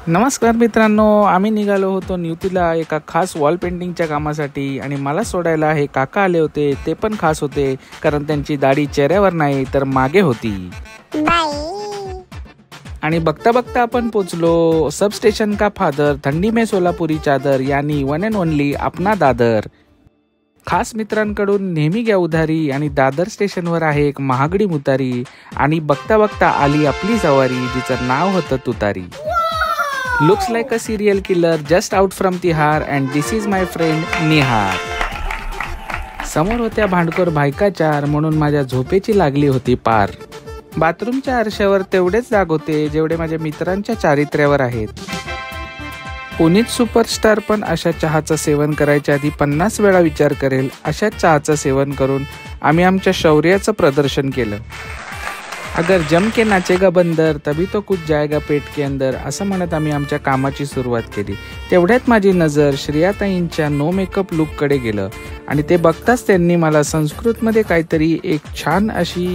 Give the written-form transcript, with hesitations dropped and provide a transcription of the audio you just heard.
नमस्कार मित्रांनो, आम्ही निघालो होतो न्यूतीला एका खास वॉल पेंटिंगच्या कामासाठी आणि मला सोडायला हे काका आले होते. ते पण खास होते कारण त्यांची दाढी चेहऱ्यावर नाही तर मागे होती. आणि बघता बघता आपण पोचलो सब स्टेशन का फादर, थंडी में सोलापुरी चादर, यानी वन अँड ओनली अपना दादर. खास मित्रांकडून नेहमी घ्या उधारी आणि दादर स्टेशनवर आहे एक महागडी मुतारी आणि बघता बघता आली आपली सवारी जिचं नाव होतं तुतारी. Looks like a serial killer just out from Tihar and this is my friend निहार. समोर होत्या भांडखोर बायका चार म्हणून माझ्या झोपेची लागली होती पार. बाथरूमच्या आरशावर तेवढेच दाग होते जेवढे माझ्या मित्रांच्या चारित्र्यावर आहेत. कोणीच सुपरस्टार पण अशा चहाचं सेवन करायच्या आधी 50 वेळा विचार करेल. अशा चहाचं सेवन करून आम्ही आमच्या शौर्याचं प्रदर्शन केलं. अगर जम के नाचेगा बंदर तभी तो कुछ जाएगा पेट के अंदर असं म्हणत आम्ही आमच्या कामाची सुरुवात केली. तेवढ्यात माझी नजर श्रेयाताईंच्या नो मेकअप लुककडे गेलं आणि ते बघताच त्यांनी मला संस्कृतमध्ये काहीतरी एक छान अशी